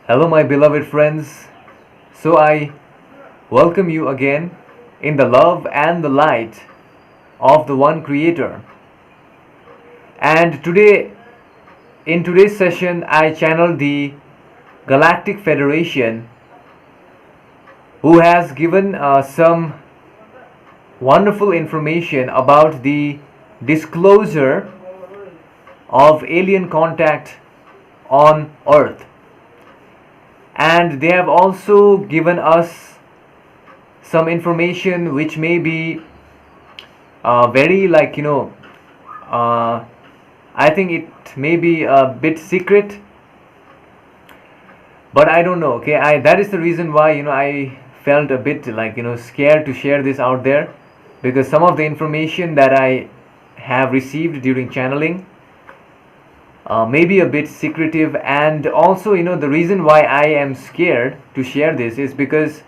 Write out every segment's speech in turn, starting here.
Hello, my beloved friends. So, I welcome you again in the love and the light of the one Creator. And today, in today's session, I channel the Galactic Federation, who has given some wonderful information about the disclosure of alien contact on Earth. And they have also given us some information which may be very I think it may be a bit secret, but I don't know. Okay, I that is the reason why I felt a bit scared to share this out there, because some of the information that I have received during channeling may be a bit secretive. And also, the reason why I am scared to share this is because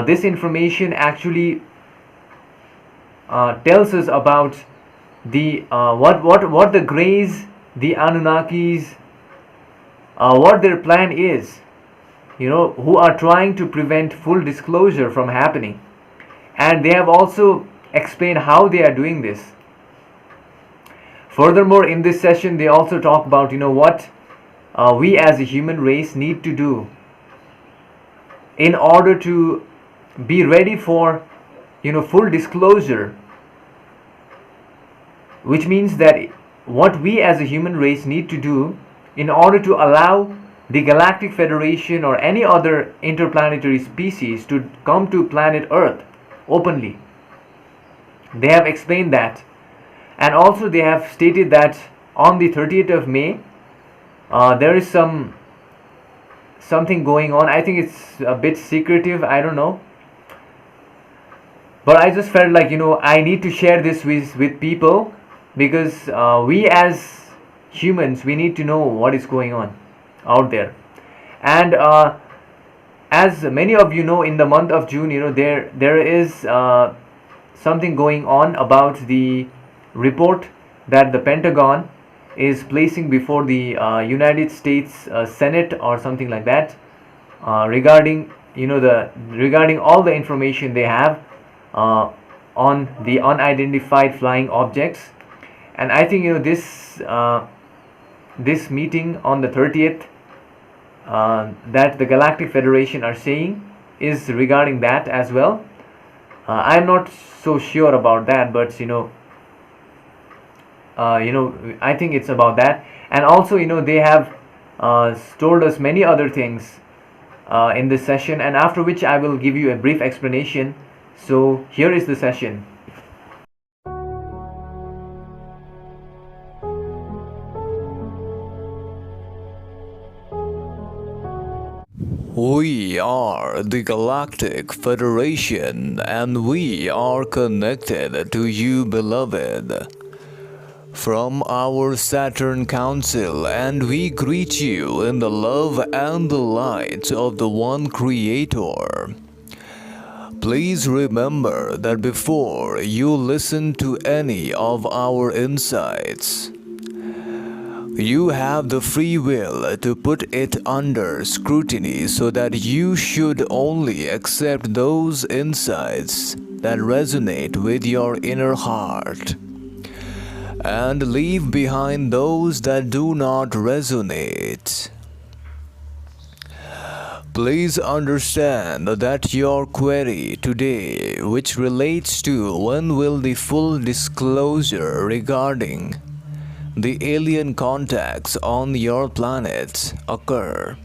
this information actually tells us about the what the Greys, the Anunnakis, what their plan is, who are trying to prevent full disclosure from happening. And they have also explained how they are doing this. Furthermore, in this session, they also talk about what we as a human race need to do in order to be ready for full disclosure, which means that what we as a human race need to do in order to allow the Galactic Federation or any other interplanetary species to come to planet Earth openly. They have explained that. And also they have stated that on the 30th of May, there is something going on. I think it's a bit secretive, I don't know. But I just felt like, I need to share this with people, because we as humans, we need to know what is going on out there. And as many of you know, in the month of June, there is something going on about the report that the Pentagon is placing before the United States Senate or something like that, regarding regarding all the information they have on the unidentified flying objects. And I think this meeting on the 30th that the Galactic Federation are saying is regarding that as well. I'm not so sure about that, but I think it's about that. And also, they have told us many other things in this session, and after which I will give you a brief explanation. So here is the session. We are the Galactic Federation, and we are connected to you, beloved, from our Saturn Council, and we greet you in the love and the light of the one Creator. Please remember that before you listen to any of our insights, you have the free will to put it under scrutiny, so that you should only accept those insights that resonate with your inner heart, and leave behind those that do not resonate. Please understand that your query today, which relates to when will the full disclosure regarding the alien contacts on your planet occur.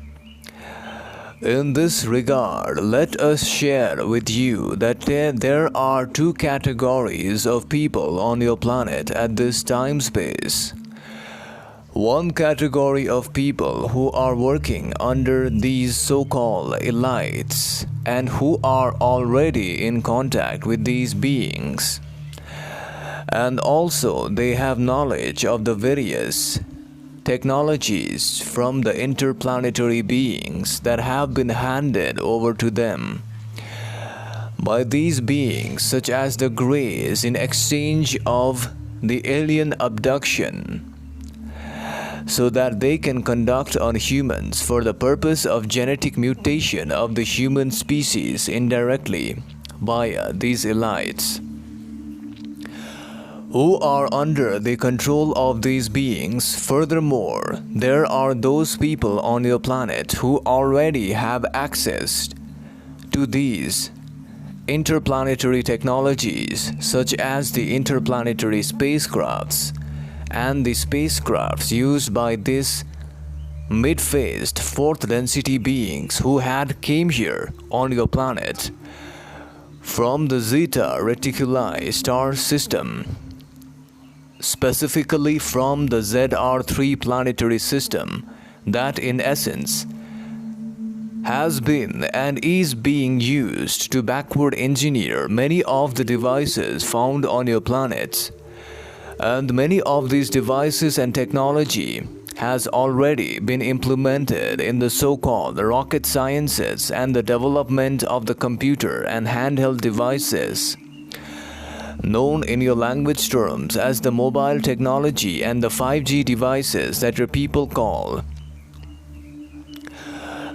In this regard, let us share with you that there are two categories of people on your planet at this time space. One category of people who are working under these so-called elites and who are already in contact with these beings. And also they have knowledge of the various technologies from the interplanetary beings that have been handed over to them by these beings, such as the Greys, in exchange of the alien abduction. so that they can conduct on humans for the purpose of genetic mutation of the human species indirectly via these elites, who are under the control of these beings. Furthermore, there are those people on your planet who already have access to these interplanetary technologies, such as the interplanetary spacecrafts and the spacecrafts used by these mid-phased fourth density beings who had came here on your planet from the Zeta Reticuli star system, specifically from the ZR3 planetary system that in essence has been and is being used to backward engineer many of the devices found on your planet. And many of these devices and technology has already been implemented in the so-called rocket sciences and the development of the computer and handheld devices, known in your language terms as the mobile technology and the 5G devices that your people call.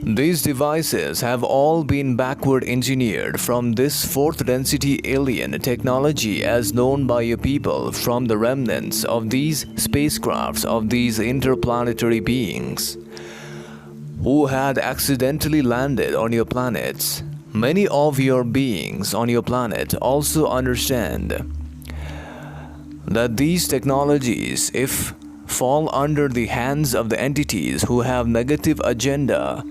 These devices have all been backward engineered from this fourth density alien technology as known by your people from the remnants of these spacecrafts of these interplanetary beings who had accidentally landed on your planets. Many of your beings on your planet also understand that these technologies, if fall under the hands of the entities who have negative agenda,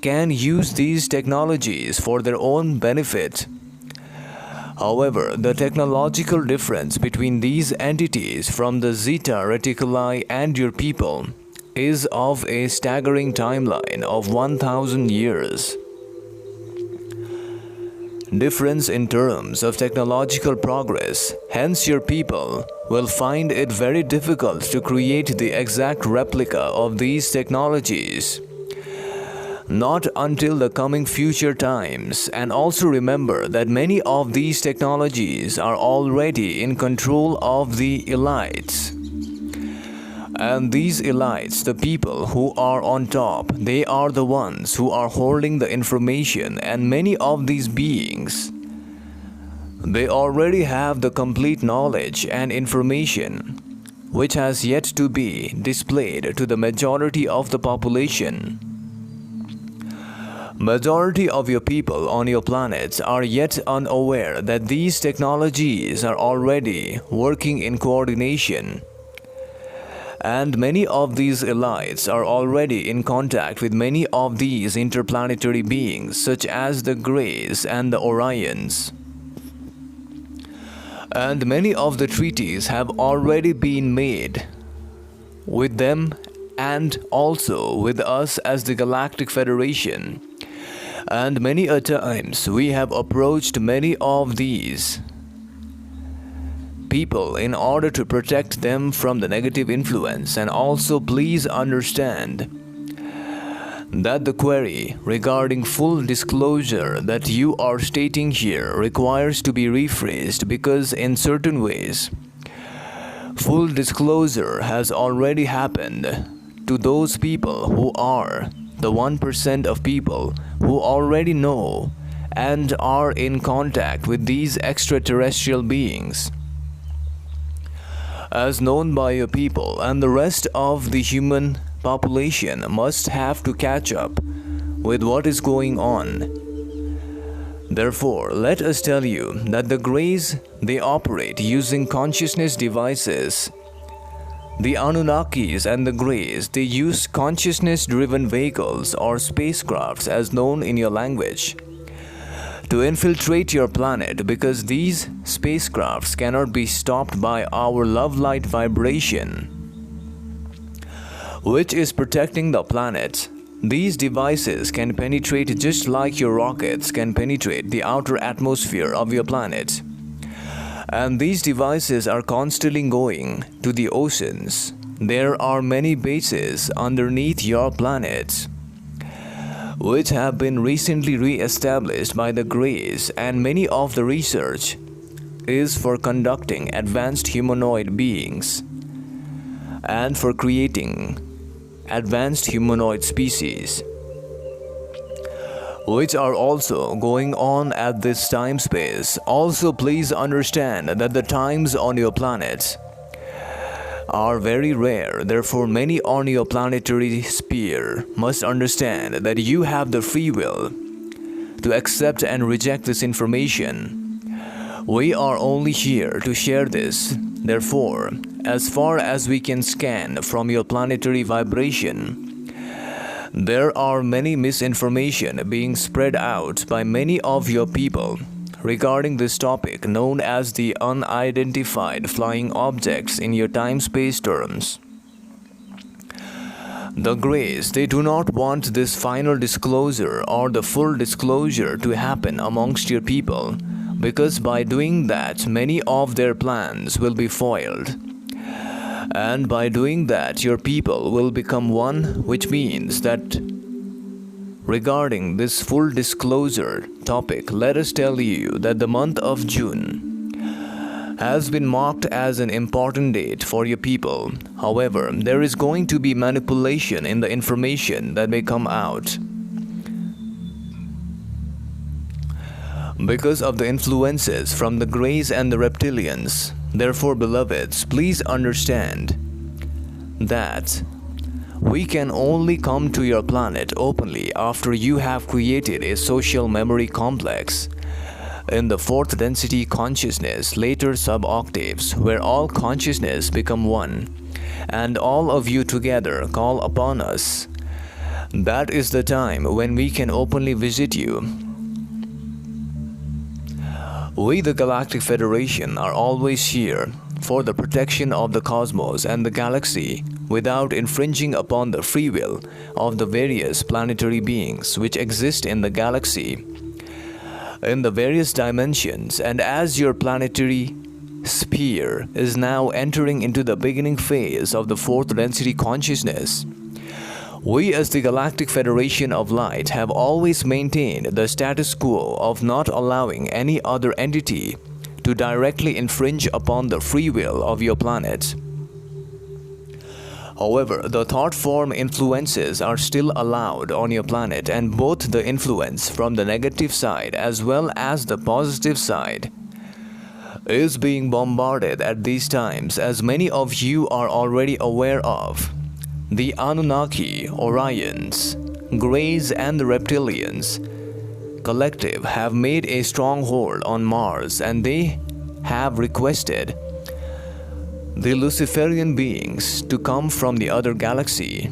can use these technologies for their own benefit. However, the technological difference between these entities from the Zeta Reticuli and your people is of a staggering timeline of 1,000 years. Difference in terms of technological progress, hence your people will find it very difficult to create the exact replica of these technologies. Not until the coming future times, and also remember that many of these technologies are already in control of the elites. And these elites, the people who are on top, they are the ones who are holding the information, and many of these beings, they already have the complete knowledge and information, which has yet to be displayed to the majority of the population. Majority of your people on your planets are yet unaware that these technologies are already working in coordination. And many of these elites are already in contact with many of these interplanetary beings such as the Greys and the Orions. And many of the treaties have already been made with them and also with us as the Galactic Federation. And many a times we have approached many of these people in order to protect them from the negative influence. And also please understand that the query regarding full disclosure that you are stating here requires to be rephrased, because in certain ways full disclosure has already happened to those people who are the 1% of people who already know and are in contact with these extraterrestrial beings, as known by your people, and the rest of the human population must have to catch up with what is going on. Therefore, let us tell you that the Greys, they operate using consciousness devices. The Anunnakis and the Greys, they use consciousness-driven vehicles or spacecrafts as known in your language to infiltrate your planet, because these spacecrafts cannot be stopped by our love light vibration, which is protecting the planet. These devices can penetrate just like your rockets can penetrate the outer atmosphere of your planet. And these devices are constantly going to the oceans. There are many bases underneath your planet, which have been recently re-established by the Greys, and many of the research is for conducting advanced humanoid beings. and for creating advanced humanoid species, which are also going on at this time space. Also, please understand that the times on your planet are very rare. Therefore, many on your planetary sphere must understand that you have the free will to accept and reject this information. We are only here to share this. Therefore, as far as we can scan from your planetary vibration, there are many misinformation being spread out by many of your people regarding this topic known as the unidentified flying objects in your time-space terms. The Greys, they do not want this final disclosure or the full disclosure to happen amongst your people, because by doing that, many of their plans will be foiled. And by doing that, your people will become one, which means that regarding this full disclosure topic, let us tell you that the month of June has been marked as an important date for your people. However, there is going to be manipulation in the information that may come out because of the influences from the Greys and the Reptilians. Therefore, beloveds, please understand that we can only come to your planet openly after you have created a social memory complex in the fourth density consciousness, later sub-octaves, where all consciousness become one, and all of you together call upon us. That is the time when we can openly visit you. We, the Galactic Federation, are always here for the protection of the cosmos and the galaxy without infringing upon the free will of the various planetary beings which exist in the galaxy, in the various dimensions. And as your planetary sphere is now entering into the beginning phase of the fourth density consciousness, we as the Galactic Federation of Light have always maintained the status quo of not allowing any other entity to directly infringe upon the free will of your planet. However, the thought form influences are still allowed on your planet, and both the influence from the negative side as well as the positive side is being bombarded at these times, as many of you are already aware of. The Anunnaki, Orions, Greys and the Reptilians collective have made a stronghold on Mars, and they have requested the Luciferian beings to come from the other galaxy.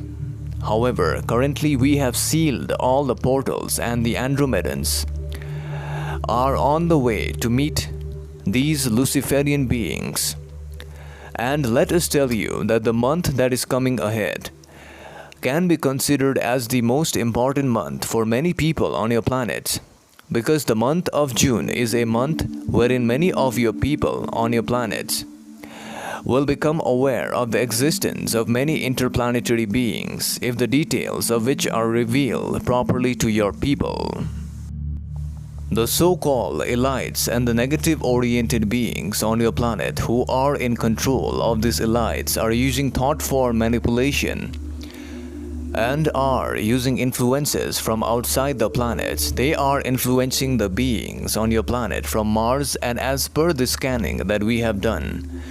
However, currently we have sealed all the portals, and the Andromedans are on the way to meet these Luciferian beings. And let us tell you that the month that is coming ahead can be considered as the most important month for many people on your planet, because the month of June is a month wherein many of your people on your planet will become aware of the existence of many interplanetary beings, if the details of which are revealed properly to your people. The so-called elites and the negative-oriented beings on your planet who are in control of these elites are using thought-form manipulation and are using influences from outside the planet. They are influencing the beings on your planet from Mars, and as per the scanning that we have done,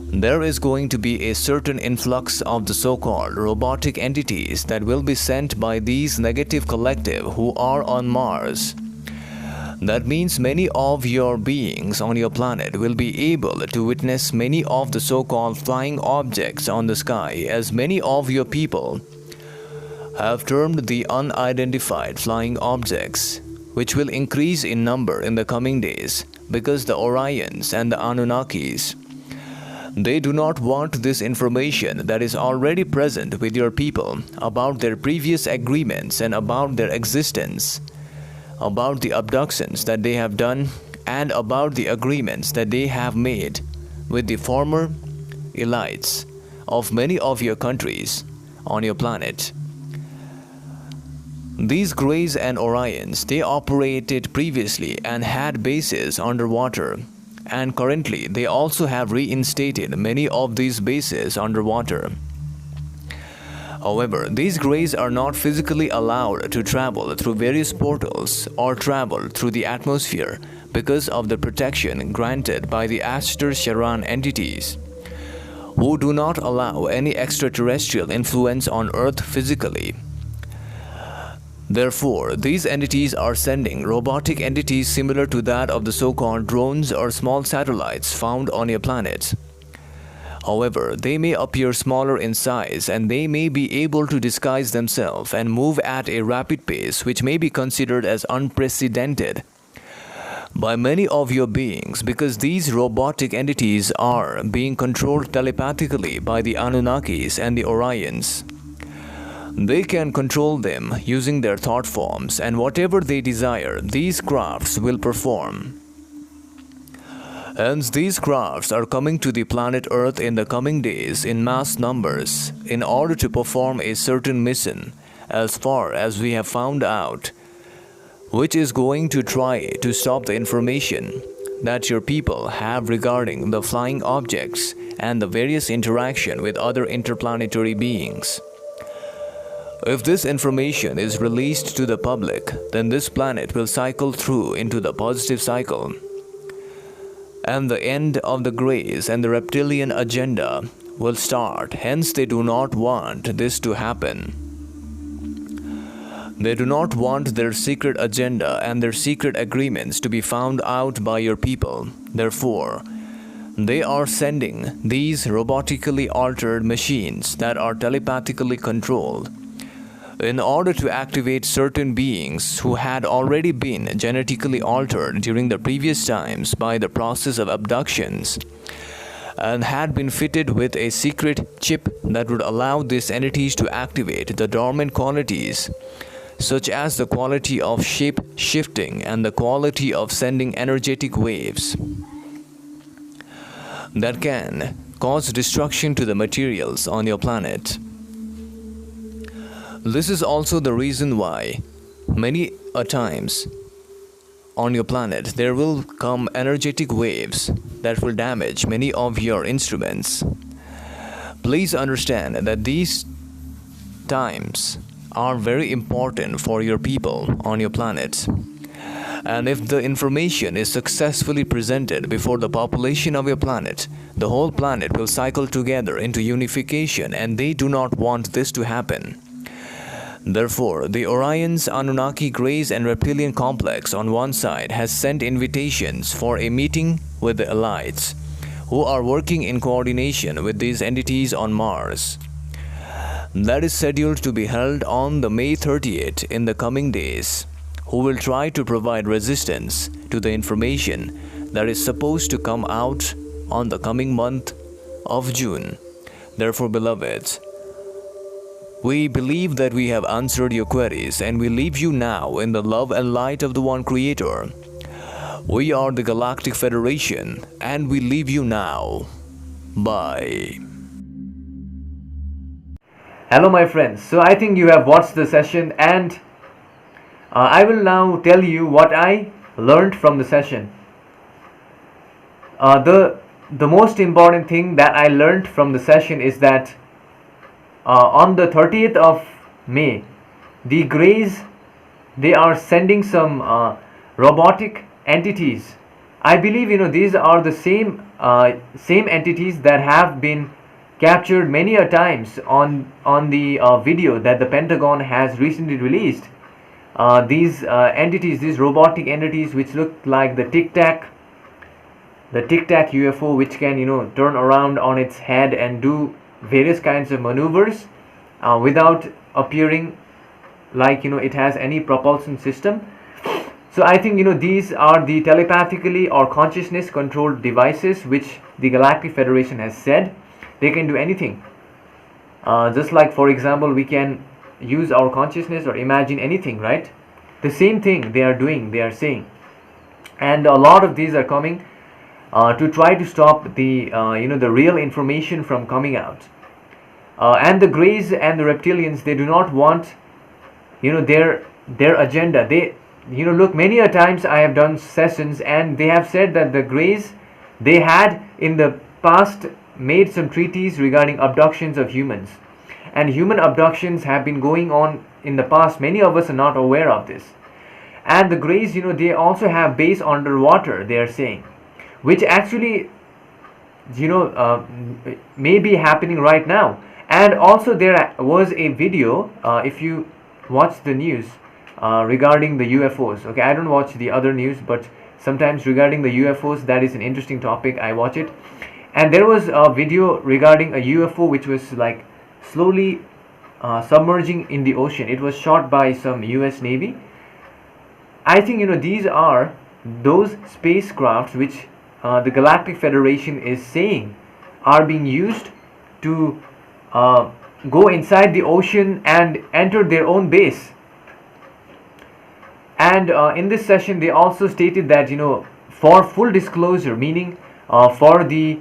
there is going to be a certain influx of the so-called robotic entities that will be sent by these negative collective who are on Mars. That means many of your beings on your planet will be able to witness many of the so-called flying objects on the sky, as many of your people have termed the unidentified flying objects, which will increase in number in the coming days, because the Orions and the Anunnakis, they do not want this information that is already present with your people about their previous agreements and about their existence, about the abductions that they have done, and about the agreements that they have made with the former elites of many of your countries on your planet. These Greys and Orions, they operated previously and had bases underwater. and currently they also have reinstated many of these bases underwater. However, these greys are not physically allowed to travel through various portals or travel through the atmosphere because of the protection granted by the Ashtar Sharan entities, who do not allow any extraterrestrial influence on Earth physically. Therefore, these entities are sending robotic entities similar to that of the so-called drones or small satellites found on your planet. However, they may appear smaller in size and they may be able to disguise themselves and move at a rapid pace which may be considered as unprecedented by many of your beings, because these robotic entities are being controlled telepathically by the Anunnakis and the Orions. They can control them using their thought forms, and whatever they desire, these crafts will perform. Hence, these crafts are coming to the planet Earth in the coming days in mass numbers in order to perform a certain mission, as far as we have found out, which is going to try to stop the information that your people have regarding the flying objects and the various interaction with other interplanetary beings. If this information is released to the public, then this planet will cycle through into the positive cycle, and the end of the Greys and the reptilian agenda will start. Hence, they do not want this to happen. They do not want their secret agenda and their secret agreements to be found out by your people. Therefore, they are sending these robotically altered machines that are telepathically controlled in order to activate certain beings who had already been genetically altered during the previous times by the process of abductions and had been fitted with a secret chip that would allow these entities to activate the dormant qualities, such as the quality of shape shifting and the quality of sending energetic waves that can cause destruction to the materials on your planet. This is also the reason why many a times on your planet there will come energetic waves that will damage many of your instruments. Please understand that these times are very important for your people on your planet. And if the information is successfully presented before the population of your planet, the whole planet will cycle together into unification, and they do not want this to happen. Therefore, the Orions, Anunnaki, Greys and Reptilian complex on one side has sent invitations for a meeting with the elites, who are working in coordination with these entities on Mars. That is scheduled to be held on the May 30th in the coming days, who will try to provide resistance to the information that is supposed to come out on the coming month of June. Therefore, beloveds, we believe that we have answered your queries, and we leave you now in the love and light of the One Creator. We are the Galactic Federation, and we leave you now. Bye. Hello my friends, so I think you have watched the session, and I will now tell you what I learned from the session. The most important thing that I learned from the session is that on the 30th of May, the Greys, they are sending some robotic entities. I believe these are the same entities that have been captured many a times on the video that the Pentagon has recently released. These entities, these robotic entities, which look like the Tic Tac UFO, which can turn around on its head and do various kinds of maneuvers without appearing like it has any propulsion system. So I think these are the telepathically or consciousness controlled devices which the Galactic Federation has said they can do anything. Just like, for example, we can use our consciousness or imagine anything, right? The same thing they are doing, they are saying. And a lot of these are coming to try to stop the the real information from coming out. And the Greys and the Reptilians, they do not want their agenda. They look, many a times I have done sessions and they have said that the Greys They had in the past made some treaties regarding abductions of humans, and human abductions have been going on in the past. Many of us are not aware of this. And the Greys, they also have base underwater, they are saying, which actually may be happening right now. And also there was a video, if you watch the news regarding the UFOs. Okay, I don't watch the other news, but sometimes regarding the UFOs, that is an interesting topic, I watch it. And there was a video regarding a UFO which was like slowly submerging in the ocean. It was shot by some US Navy. I think these are those spacecrafts which the Galactic Federation is saying are being used to go inside the ocean and enter their own base. And in this session they also stated that for full disclosure, meaning for the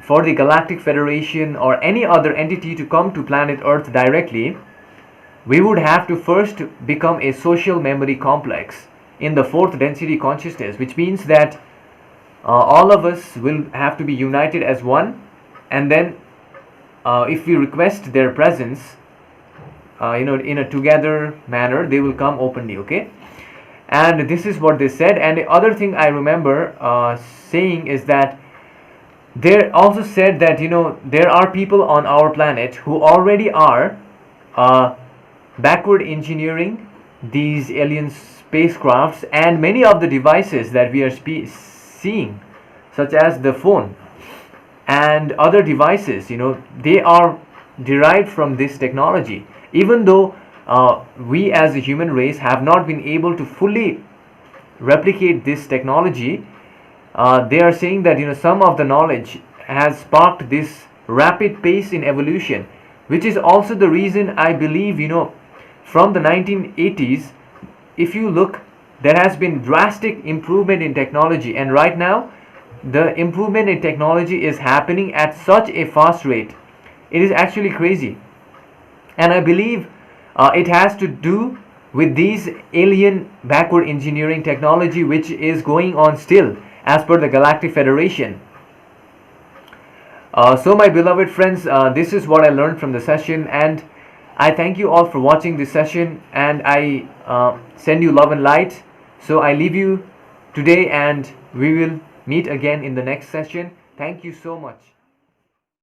Galactic Federation or any other entity to come to planet Earth directly, we would have to first become a social memory complex in the fourth density consciousness, which means that all of us will have to be united as one, and then if we request their presence in a together manner, they will come openly. Okay, and this is what they said. And the other thing I remember saying is that they also said that there are people on our planet who already are backward engineering these alien spacecrafts, and many of the devices that we are seeing, such as the phone and other devices, they are derived from this technology. Even though we as a human race have not been able to fully replicate this technology, they are saying that some of the knowledge has sparked this rapid pace in evolution, which is also the reason I believe from the 1980s, if you look, there has been drastic improvement in technology, and right now the improvement in technology is happening at such a fast rate. It is actually crazy, and I believe it has to do with these alien backward engineering technology which is going on still as per the Galactic Federation. So my beloved friends, this is what I learned from the session, and I thank you all for watching this session, and I send you love and light. So I leave you today, and we will meet again in the next session. Thank you so much.